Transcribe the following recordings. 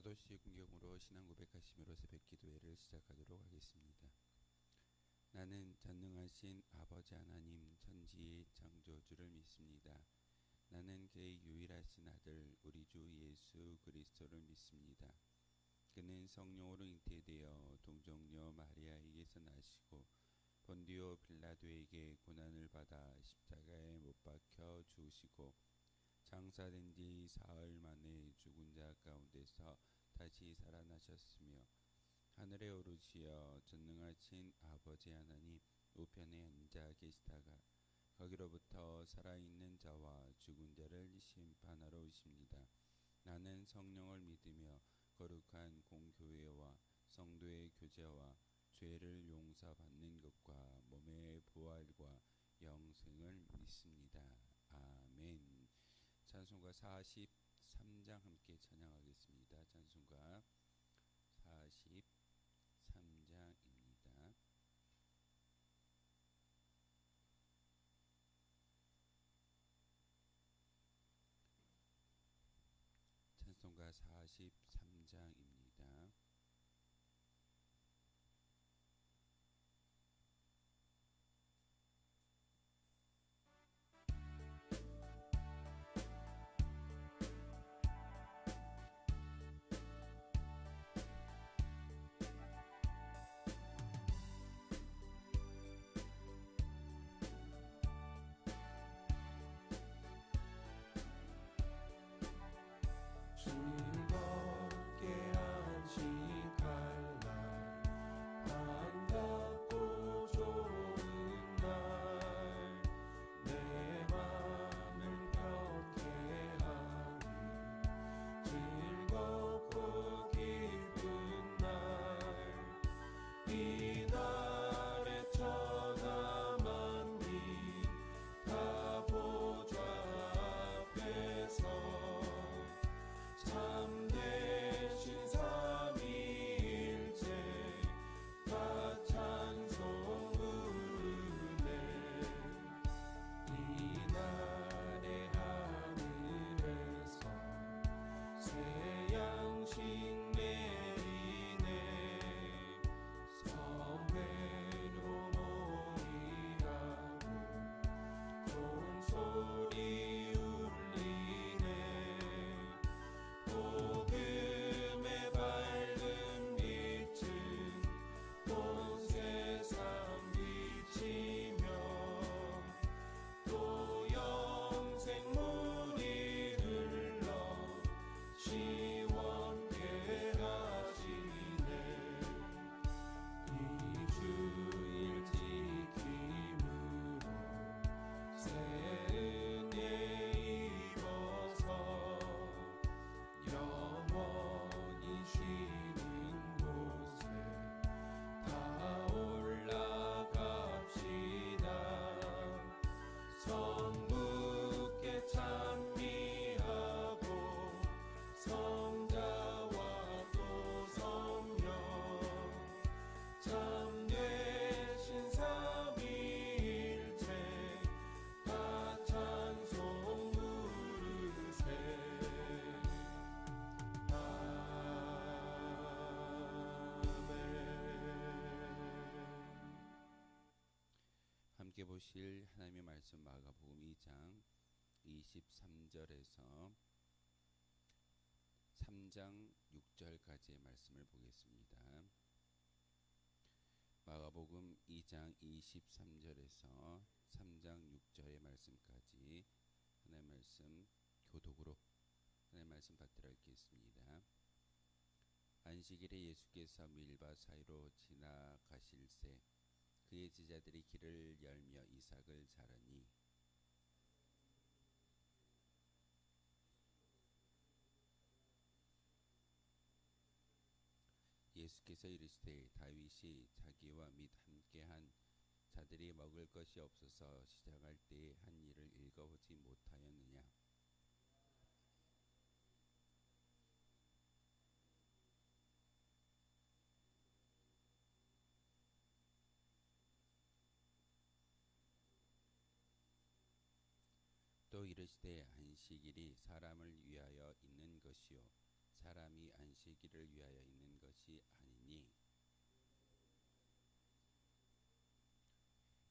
사도시 군경으로 신앙 고백하심으로 새벽 기도회를 시작하도록 하겠습니다. 나는 전능하신 아버지 하나님 천지의 창조주를 믿습니다. 나는 그의 유일하신 아들 우리 주 예수 그리스도를 믿습니다. 그는 성령으로 잉태되어 동정녀 마리아에게서 나시고 본디오 빌라도에게 고난을 받아 십자가에 못 박혀 죽으시고 장사된 지 사흘 만에 죽은 자 가운데서 다시 살아나셨으며 하늘에 오르시어 전능하신 아버지 하나님 우편에 앉아 계시다가 거기로부터 살아있는 자와 죽은 자를 심판하러 오십니다. 나는 성령을 믿으며 거룩한 공교회와 성도의 교제와 죄를 용서받는 것과 몸의 부활과 영생을 믿습니다. 아멘. 찬송가 43장 함께 찬양하겠습니다. 찬송가 43장입니다. 찬송가 43장입니다. 함께 보실 하나님의 말씀 마가복음 2장 23절에서 3장 6절까지의 말씀을 보겠습니다. 마가복음 2장 23절에서 3장 6절의 말씀까지 하나님의 말씀 교독으로 하나님의 말씀 받들어 읽겠습니다. 안식일에 예수께서 밀밭 사이로 지나가실새 그의 제자들이 길을 열며 이삭을 자르니 예수께서 이르시되 다윗이 자기와 및 함께한 자들이 먹을 것이 없어서 시작할 때에 한 일을 읽어보지 못하였느냐. 또 이르시되 안식일이 사람을 위하여 있는 것이요 사람이 안식일을 위하여 있는 것이 아니니.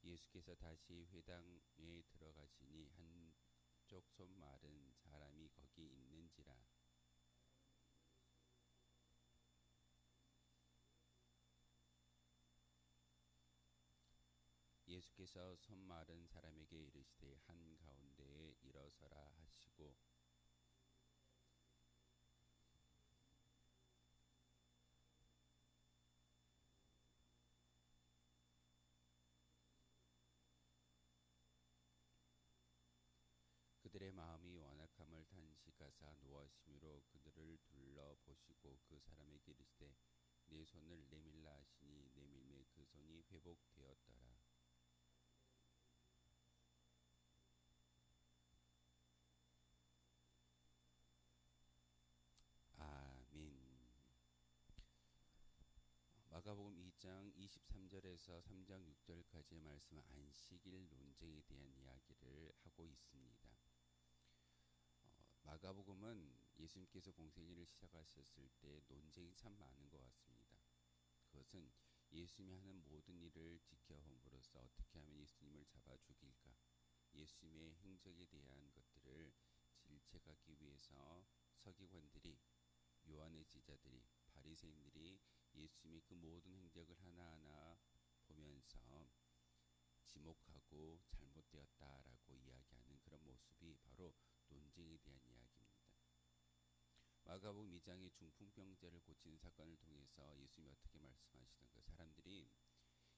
예수께서 다시 회당에 들어가시니 한쪽 손 마른 사람이 거기 있는지라. 예수께서 손 마른 사람에게 이르시되 한가운데에 일어서라 하시고 그들의 마음이 완악함을 탄식하사 노하심으로 그들을 둘러보시고 그 사람에게 이르시되 네 손을 내밀라 하시니 내밀매 그 손이 회복되었더라. 아멘. 마가복음 2장 23절에서 3장 6절까지의 말씀은 안식일 논쟁에 대한 이야기를 하고 있습니다. 마가복음은 예수님께서 공생애를 시작하셨을 때 논쟁이 참 많은 것 같습니다. 그것은 예수님이 하는 모든 일을 지켜봄으로써 어떻게 하면 예수님을 잡아 죽일까, 예수님의 행적에 대한 것들을 질책하기 위해서 서기관들이, 요한의 제자들이, 바리새인들이 예수님의 그 모든 행적을 하나하나 보면서 지목하고 잘못되었다라고 이야기하는 그런 모습이 바로 논쟁에 대한 이야기입니다. 마가복음 2장의 중풍병자를 고치는 사건을 통해서 예수님이 어떻게 말씀하시던가, 사람들이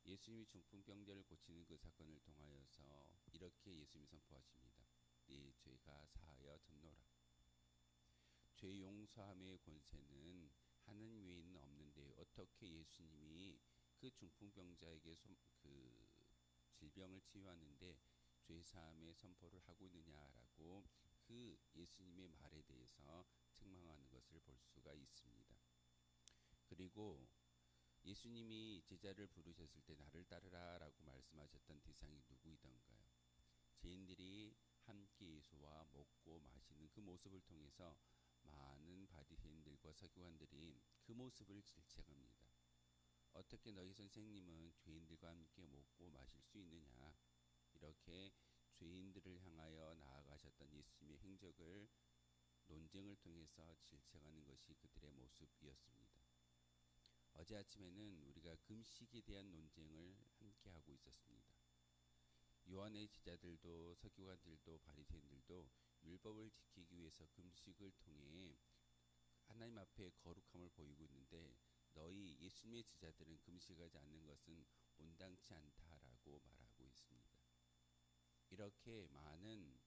예수님이 중풍병자를 고치는 그 사건을 통하여서 이렇게 예수님이 선포하십니다. 네 죄가 사하여 졌노라. 죄 용서함의 권세는 하나님 외에는 없는데 어떻게 예수님이 그 중풍병자에게 그 질병을 치유하는데 죄사함의 선포를 하고 있느냐라고 그 예수님의 말에 대해서 책망하는 것을 볼 수가 있습니다. 그리고 예수님이 제자를 부르셨을 때 나를 따르라 라고 말씀하셨던 대상이 누구이던가요? 죄인들이 함께 예수와 먹고 마시는 그 모습을 통해서 많은 바리새인들과 서기관들이 그 모습을 질책합니다. 어떻게 너희 선생님은 죄인들과 함께 먹고 마실 수 있느냐? 이렇게 죄인들을 향하여 나아가셨던 예수님의 행적을 논쟁을 통해서 질책하는 것이 그들의 모습이었습니다. 어제 아침에는 우리가 금식에 대한 논쟁을 함께 하고 있었습니다. 요한의 제자들도 서기관들도 바리새인들도 율법을 지키기 위해서 금식을 통해 하나님 앞에 거룩함을 보이고 있는데 너희 예수님의 제자들은 금식하지 않는 것은 온당치 않다라고 말하고 있습니다. 이렇게 많은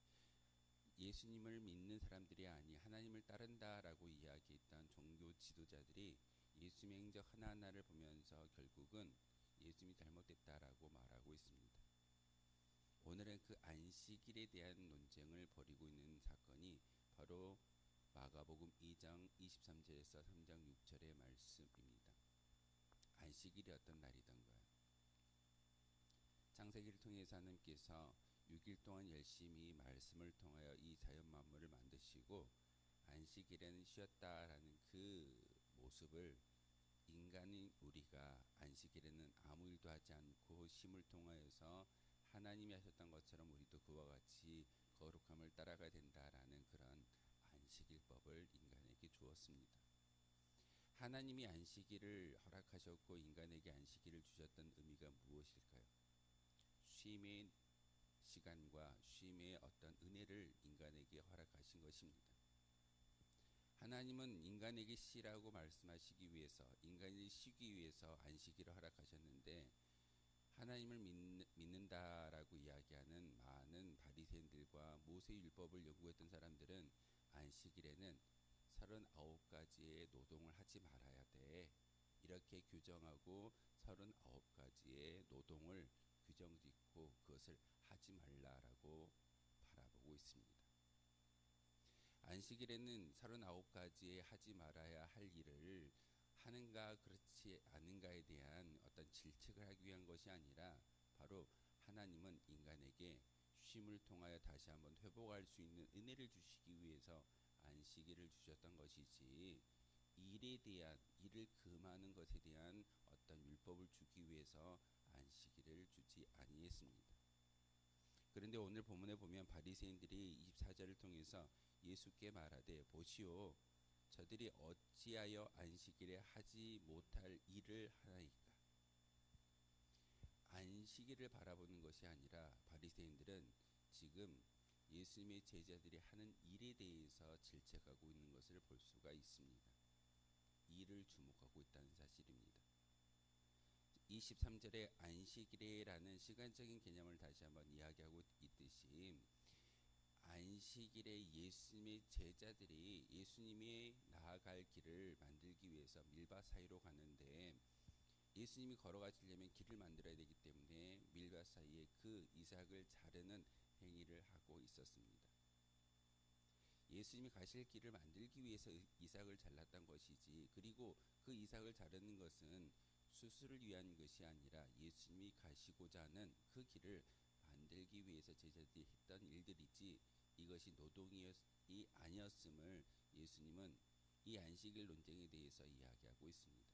예수님을 믿는 사람들이 아니 하나님을 따른다라고 이야기했던 종교 지도자들이 예수님의 행적 하나하나를 보면서 결국은 예수님이 잘못됐다라고 말하고 있습니다. 오늘은 그 안식일에 대한 논쟁을 벌이고 있는 사건이 바로 마가복음 2장 23절에서 3장 6절의 말씀입니다. 안식일이 어떤 날이던가요? 창세기를 통해서 하나님께서 6일 동안 열심히 말씀을 통하여 이 자연 만물을 만드시고 안식일에는 쉬었다라는 그 모습을 인간인 우리가 안식일에는 아무 일도 하지 않고 쉼을 통하여서 하나님이 하셨던 것처럼 우리도 그와 같이 거룩함을 따라가야 된다라는 그런 안식일법을 인간에게 주었습니다. 하나님이 안식일을 허락하셨고 인간에게 안식일을 주셨던 의미가 무엇일까요? 쉼의 시간과 쉼의 어떤 은혜를 인간에게 허락하신 것입니다. 하나님은 인간에게 쉬라고 말씀하시기 위해서, 인간이 쉬기 위해서 안식일을 허락하셨는데 하나님을 믿는다라고 이야기하는 많은 바리새인들과 모세율법을 연구했던 사람들은 안식일에는 39가지의 노동을 하지 말아야 돼, 이렇게 규정하고 39가지의 노동을 규정짓고 그것을 하지 말라라고 바라보고 있습니다. 안식일에는 39가지의 하지 말아야 할 일을 하는가 그렇지 않은가에 대한 어떤 질책을 하기 위한 것이 아니라 바로 하나님은 인간에게 쉼을 통하여 다시 한번 회복할 수 있는 은혜를 주시기 위해서 안식일을 주셨던 것이지, 일에 대한, 일을 금하는 것에 대한 어떤 율법을 주기 위해서 안식일을 주지 아니했습니다. 그런데 오늘 본문에 보면 바리새인들이 24절을 통해서 예수께 말하되 보시오, 저들이 어찌하여 안식일에 하지 못할 일을 하나이까. 안식일을 바라보는 것이 아니라 바리새인들은 지금 예수님의 제자들이 하는 일에 대해서 질책하고 있는 것을 볼 수가 있습니다. 일을 주목하고 있다는 사실입니다. 23절에 안식일이라는 시간적인 개념을 다시 한번 이야기하고 있듯이, 안식일에 예수님의 제자들이 예수님이 나아갈 길을 만들기 위해서 밀밭 사이로 가는데, 예수님이 걸어가시려면 길을 만들어야 되기 때문에 밀밭 사이에 그 이삭을 자르는 행위를 하고 있었습니다. 예수님이 가실 길을 만들기 위해서 이삭을 잘랐던 것이지, 그리고 그 이삭을 자르는 것은 수술을 위한 것이 아니라 예수님이 가시고자 하는 그 길을 만들기 위해서 제자들이 했던 일들이지, 이것이 노동이 아니었음을 예수님은 이 안식일 논쟁에 대해서 이야기하고 있습니다.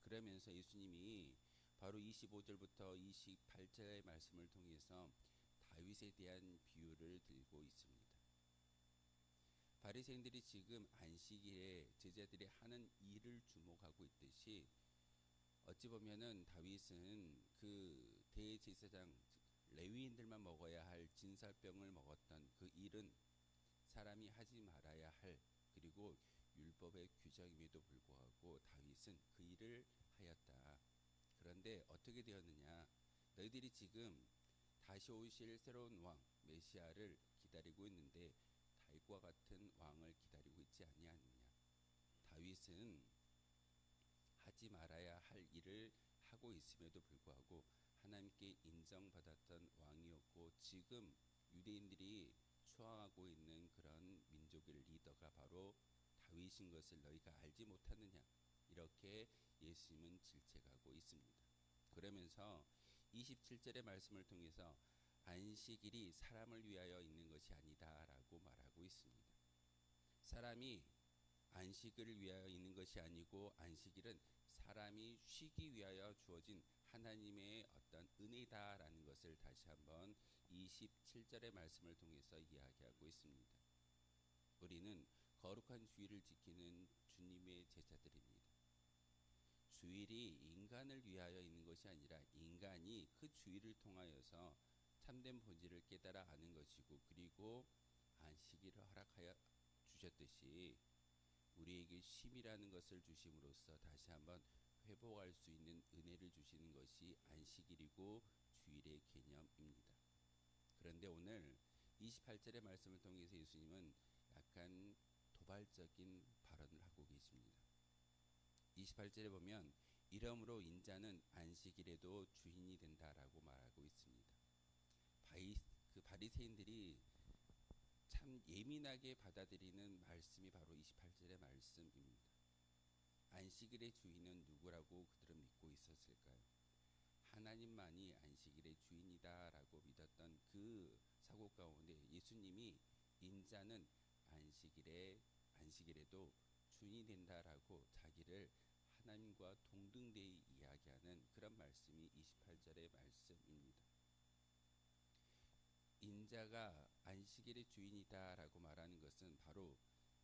그러면서 예수님이 바로 25절부터 28절의 말씀을 통해서 다윗에 대한 비유를 들고 있습니다. 바리새인들이 지금 안식일에 제자들이 하는 일을 주목하고 있듯이, 어찌 보면은 다윗은 그 대제사장 레위인들만 먹어야 할 진설병을 먹었던 그 일은 사람이 하지 말아야 할, 그리고 율법의 규정임에도 불구하고 다윗은 그 일을 하였다. 그런데 어떻게 되었느냐? 너희들이 지금 다시 오실 새로운 왕 메시아를 기다리고 있는데 다윗과 같은 왕을 기다리고 있지 아니하느냐? 다윗은 하지 말아야 할 일을 하고 있음에도 불구하고 하나님께 인정받았던 왕이었고, 지금 유대인들이 추앙하고 있는 그런 민족의 리더가 바로 다윗인 것을 너희가 알지 못하느냐? 이렇게 예수님은 질책하고 있습니다. 그러면서 27절의 말씀을 통해서 안식일이 사람을 위하여 있는 것이 아니다라고 말하고 있습니다. 사람이 안식을 위하여 있는 것이 아니고, 안식일은 사람이 쉬기 위하여 주어진 하나님의 어떤 은혜다라는 것을 다시 한번 27절의 말씀을 통해서 이야기하고 있습니다. 우리는 거룩한 주일을 지키는 주님의 제자들입니다. 주일이 인간을 위하여 있는 것이 아니라 인간이 그 주일을 통하여서 참된 본질을 깨달아 아는 것이고, 그리고 안식일을 허락하여 주셨듯이 우리에게 쉼이라는 것을 주심으로써 다시 한번 회복할 수 있는 은혜를 주시는 것이 안식일이고 주일의 개념입니다. 그런데 오늘 28절의 말씀을 통해서 예수님은 약간 도발적인 발언을 하고 계십니다. 28절에 보면 이러므로 인자는 안식일에도 주인이 된다라고 말하고 있습니다. 바리새인들이 참 예민하게 받아들이는 말씀이 바로 28절의 말씀입니다. 안식일의 주인은 누구라고 그들은 믿고 있었을까요? 하나님만이 안식일의 주인이다라고 믿었던 그 사고 가운데 예수님이 인자는 안식일에도 주인이 된다라고 자기를 하나님과 동등되이 이야기하는 그런 말씀이 28절의 말씀입니다. 인자가 안식일의 주인이다라고 말하는 것은 바로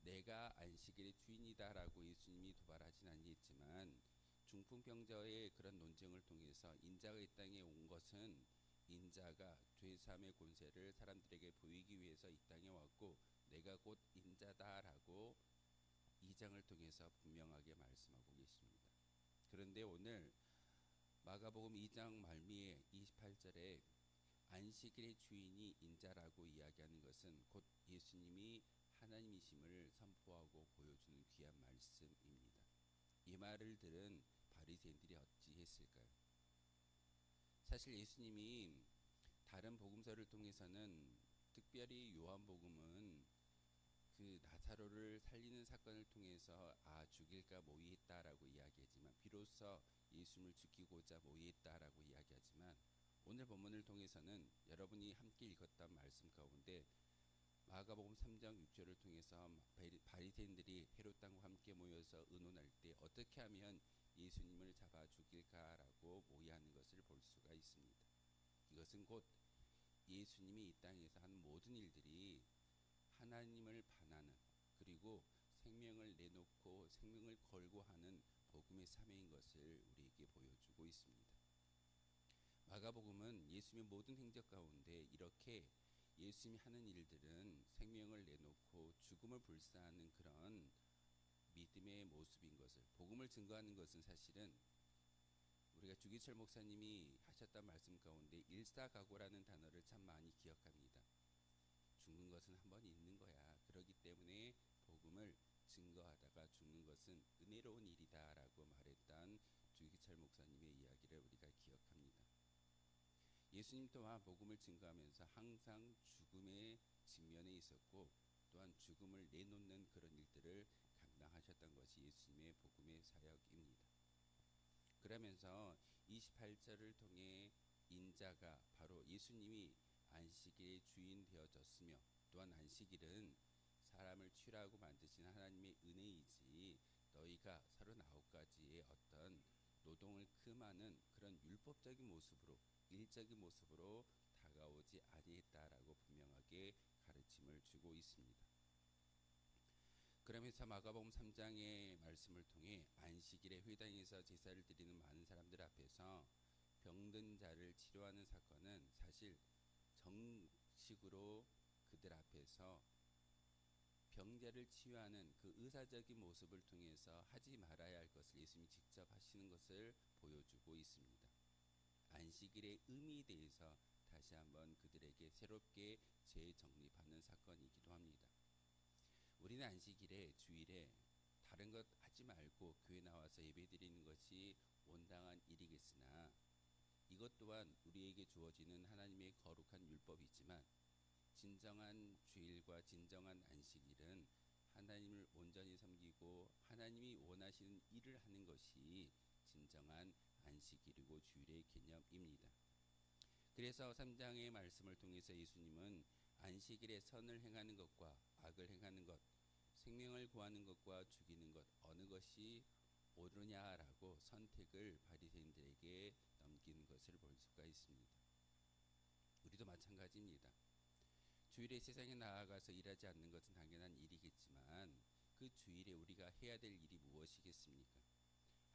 내가 안식일의 주인이다라고 예수님이 도발하진 아니했지만, 중풍병자의 그런 논쟁을 통해서 인자가 이 땅에 온 것은 인자가 죄사함의 권세를 사람들에게 보이기 위해서 이 땅에 왔고, 내가 곧 인자다라고 2장을 통해서 분명하게 말씀하고 계십니다. 그런데 오늘 마가복음 2장 말미에 28절에 안식일의 주인이 인자라고 이야기하는 것은 곧 예수님이 하나님이심을 선포하고 보여주는 귀한 말씀입니다. 이 말을 들은 바리새인들이 어찌했을까요? 사실 예수님이 다른 복음서를 통해서는, 특별히 요한복음은 그 나사로를 살리는 사건을 통해서 죽일까 모의했다라고 이야기하지만, 비로소 예수님을 죽이고자 모의했다라고 이야기하지만, 오늘 본문을 통해서는 여러분이 함께 읽었던 말씀 가운데 마가복음 3장 6절을 통해서 바리새인들이 헤롯 당과 함께 모여서 의논할 때 어떻게 하면 예수님을 잡아 죽일까라고 모의하는 것을 볼 수가 있습니다. 이것은 곧 예수님이 이 땅에서 한 모든 일들이 하나님을 반하는, 그리고 생명을 내놓고 생명을 걸고 하는 복음의 사명인 것을 우리에게 보여주고 있습니다. 마가복음은 예수님의 모든 행적 가운데 이렇게 예수님이 하는 일들은 생명을 내놓고 죽음을 불사하는 그런 믿음의 모습인 것을, 복음을 증거하는 것은 사실은 우리가 주기철 목사님이 하셨던 말씀 가운데 일사각오라는 단어를 참 많이 기억합니다. 죽는 것은 한 번 있는 거야. 그렇기 때문에 복음을 증거하다가 죽는 것은 은혜로운 일이다라고 말했던 주기철 목사님의 이야기를 우리가 기억합니다. 예수님 또한 복음을 증거하면서 항상 죽음의 직면에 있었고 또한 죽음을 내놓는 그런 일들을 감당하셨던 것이 예수님의 복음의 사역입니다. 그러면서 28절을 통해 인자가 바로 예수님이 안식일의 주인 되어졌으며, 또한 안식일은 사람을 취하고 만드신 하나님의 은혜이지 너희가 39가지의 어떤 노동을 금하는 그런 율법적인 모습으로, 일적인 모습으로 다가오지 아니했다라고 분명하게 가르침을 주고 있습니다. 그러면서 마가복음 3장의 말씀을 통해 안식일에 회당에서 제사를 드리는 많은 사람들 앞에서 병든 자를 치료하는 사건은 사실 정식으로 그들 앞에서 병자를 치유하는 그 의사적인 모습을 통해서 하지 말아야 할 것을 예수님이 직접 하시는 것을 보여주고 있습니다. 안식일의 의미에 대해서 다시 한번 그들에게 새롭게 재정립하는 사건이기도 합니다. 우리는 안식일에, 주일에 다른 것 하지 말고 교회 나와서 예배드리는 것이 온당한 일이겠으나 이것 또한 우리에게 주어지는 하나님의 거룩한 율법이지만 진정한 주일과 진정한 안식일은 하나님을 온전히 섬기고 하나님이 원하시는 일을 하는 것이 진정한 안식일이고 주일의 개념입니다. 그래서 3장의 말씀을 통해서 예수님은 안식일에 선을 행하는 것과 악을 행하는 것, 생명을 구하는 것과 죽이는 것 어느 것이 옳으냐라고 선택을 바리새인들에게 넘기는 것을 볼 수가 있습니다. 우리도 마찬가지입니다. 주일에 세상에 나아가서 일하지 않는 것은 당연한 일이겠지만 그 주일에 우리가 해야 될 일이 무엇이겠습니까?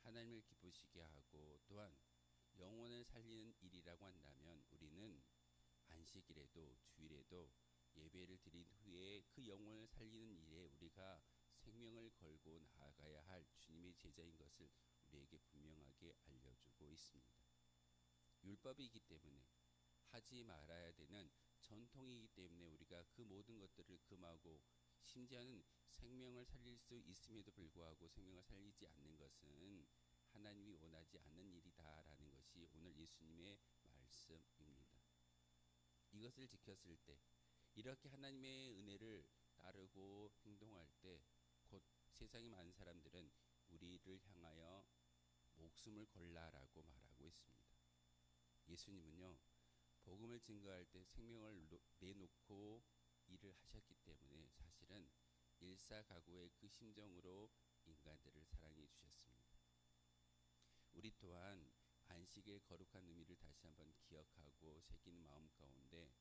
하나님을 기쁘시게 하고 또한 영혼을 살리는 일이라고 한다면 우리는 안식일에도 주일에도 예배를 드린 후에 그 영혼을 살리는 일에 우리가 생명을 걸고 나아가야 할 주님의 제자인 것을 우리에게 분명하게 알려주고 있습니다. 율법이기 때문에 하지 말아야 되는 전통이기 때문에 우리가 그 모든 것들을 금하고 심지어는 생명을 살릴 수 있음에도 불구하고 생명을 살리지 않는 것은 하나님이 원하지 않는 일이다라는 것이 오늘 예수님의 말씀입니다. 이것을 지켰을 때, 이렇게 하나님의 은혜를 따르고 행동할 때 곧 세상의 많은 사람들은 우리를 향하여 목숨을 걸라라고 말하고 있습니다. 예수님은요, 복음을 증거할 때 생명을 내놓고 일을 하셨기 때문에 사실은 일사각오의 그 심정으로 인간들을 사랑해 주셨습니다. 우리 또한 안식의 거룩한 의미를 다시 한번 기억하고 새기는 마음 가운데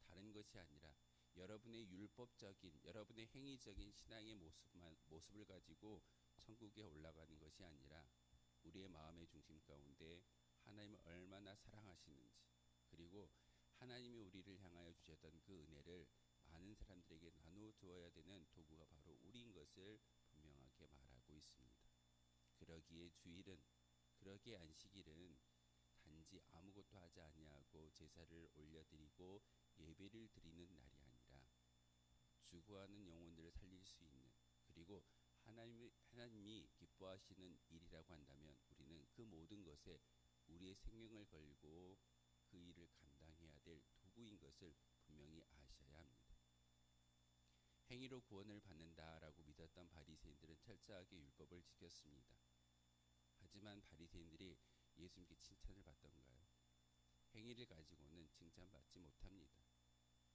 다른 것이 아니라 여러분의 율법적인, 여러분의 행위적인 신앙의 모습을 가지고 천국에 올라가는 것이 아니라 우리의 마음의 중심 가운데 하나님을 얼마나 사랑하시는지, 그리고 하나님이 우리를 향하여 주셨던 그 은혜를 많은 사람들에게 나누어 주어야 되는 도구가 바로 우리인 것을 분명하게 말하고 있습니다. 그러기에 주일은, 그러기에 안식일은 단지 아무것도 하지 아니하고 제사를 올려드리고 예배를 드리는 날이 아니라 죽어가는 영혼들을 살릴 수 있는, 그리고 하나님이 기뻐하시는 일이라고 한다면 우리는 그 모든 것에 우리의 생명을 걸고 그 일을 감당해야 될 도구인 것을 분명히 아셔야 합니다. 행위로 구원을 받는다라고 믿었던 바리새인들은 철저하게 율법을 지켰습니다. 하지만 바리새인들이 예수님께 칭찬을 받던가요? 행위를 가지고는 칭찬받지 못합니다.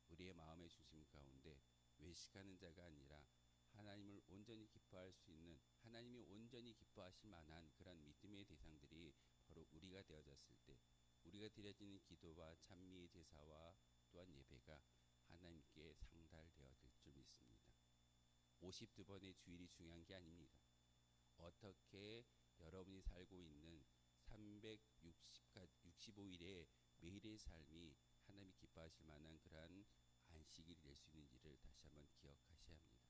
우리의 마음의 중심 가운데 외식하는 자가 아니라 하나님을 온전히 기뻐할 수 있는, 하나님이 온전히 기뻐하실 만한 그런 믿음의 대상들이 바로 우리가 되어졌을 때, 우리가 드려지는 기도와 찬미의 제사와 또한 예배가 하나님께 상달되어질 줄 믿습니다. 52번의 주일이 중요한 게 아닙니다. 어떻게 여러분이 살고 있는 365일의 매일의 삶이 하나님이 기뻐하실 만한 그러한 안식일이 될 수 있는지를 다시 한번 기억하셔야 합니다.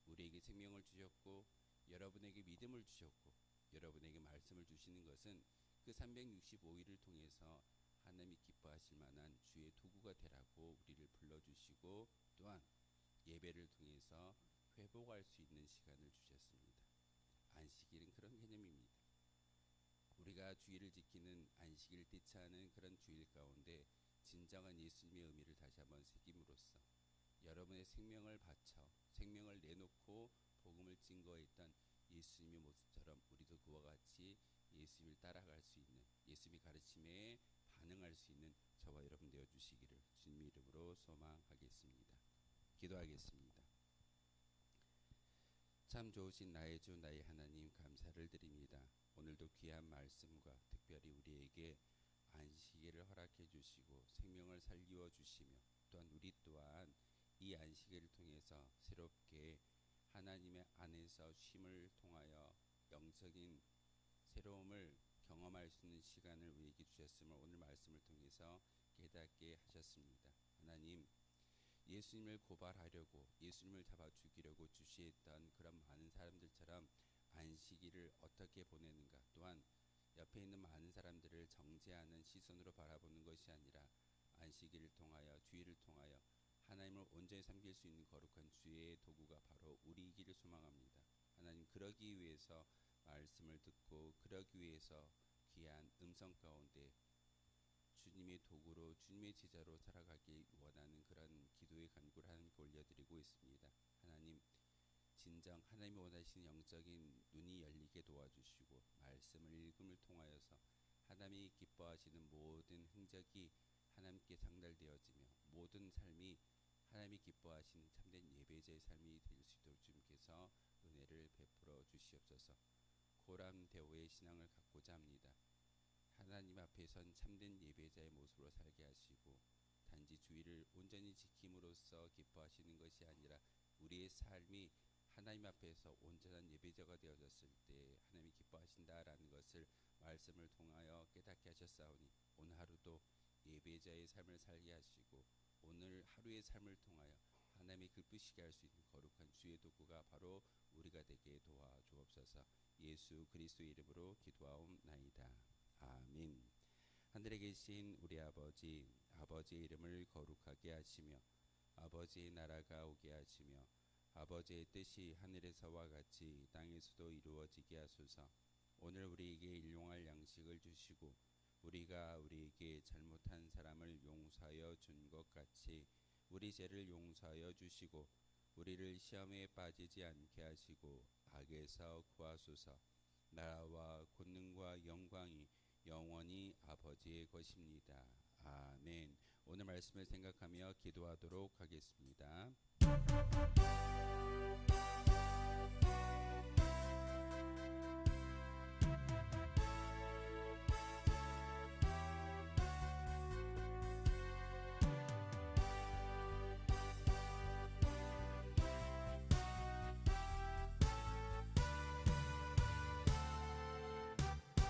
우리에게 생명을 주셨고 여러분에게 믿음을 주셨고 여러분에게 말씀을 주시는 것은 그 365일을 통해서 하나님이 기뻐하실 만한 주의 도구가 되라고 우리를 불러주시고 또한 예배를 통해서 회복할 수 있는 시간을 주셨습니다. 안식일은 그런 개념입니다. 우리가 주일을 지키는 안식일을 뜻하는 그런 주일 가운데 진정한 예수님의 의미를 다시 한번 새김으로써 여러분의 생명을 바쳐 생명을 내놓고 복음을 증거했던 예수님의 모습처럼 우리도 그와 같이 예수님을 따라갈 수 있는, 예수님의 가르침에 반응할 수 있는 저와 여러분 되어 주시기를 주님의 이름으로 소망하겠습니다. 기도하겠습니다. 참 좋으신 나의 주 나의 하나님, 감사를 드립니다. 오늘도 귀한 말씀과 특별히 우리에게 안식일을 허락해 주시고 생명을 살리워 주시며 또한 우리 또한 이 안식일을 통해서 새롭게 하나님의 안에서 쉼을 통하여 영적인 새로움을 경험할 수 있는 시간을 우리에게 주셨음을 오늘 말씀을 통해서 깨닫게 하셨습니다. 하나님, 예수님을 고발하려고 예수님을 잡아 죽이려고 주시했던 그런 많은 사람들처럼 안식일을 어떻게 보내는가, 또한 옆에 있는 많은 사람들을 정죄하는 시선으로 바라보는 것이 아니라 안식일을 통하여 주일을 통하여 하나님을 온전히 섬길 수 있는 거룩한 주의 도구가 바로 우리이기를 소망합니다. 하나님, 그러기 위해서 말씀을 듣고 그러기 위해서 귀한 음성 가운데 주님의 도구로 주님의 제자로 살아가길 원하는 그런 기도의 간구를 하나님께 올려드리고 있습니다. 하나님, 진정 하나님이 원하시는 영적인 눈이 열리게 도와주시고 말씀을 읽음을 통하여서 하나님이 기뻐하시는 모든 행적이 하나님께 상달되어지며 모든 삶이 하나님이 기뻐하시는 참된 예배자의 삶이 될 수 있도록 주님께서 은혜를 베풀어 주시옵소서. 고람대오의 신앙을 갖고자 합니다. 하나님 앞에 선 참된 예배자의 모습으로 살게 하시고 단지 주의를 온전히 지킴으로써 기뻐하시는 것이 아니라 우리의 삶이 하나님 앞에서 온전한 예배자가 되어졌을 때 하나님이 기뻐하신다라는 것을 말씀을 통하여 깨닫게 하셨사오니 오늘 하루도 예배자의 삶을 살게 하시고 오늘 하루의 삶을 통하여 하나님이 기쁘시게 할 수 있는 거룩한 주의 도구가 바로 우리가 되게 도와주옵소서. 예수 그리스도의 이름으로 기도하옵나이다. 아멘. 하늘에 계신 우리 아버지, 아버지의 이름을 거룩하게 하시며 아버지의 나라가 오게 하시며 아버지의 뜻이 하늘에서와 같이 땅에서도 이루어지게 하소서. 오늘 우리에게 일용할 양식을 주시고 우리가 우리에게 잘못한 사람을 용서하여 준 것 같이 우리 죄를 용서하여 주시고 우리를 시험에 빠지지 않게 하시고 악에서 구하소서. 나라와 권능과 영광이 영원히 아버지의 것입니다. 아멘. 오늘 말씀을 생각하며 기도하도록 하겠습니다.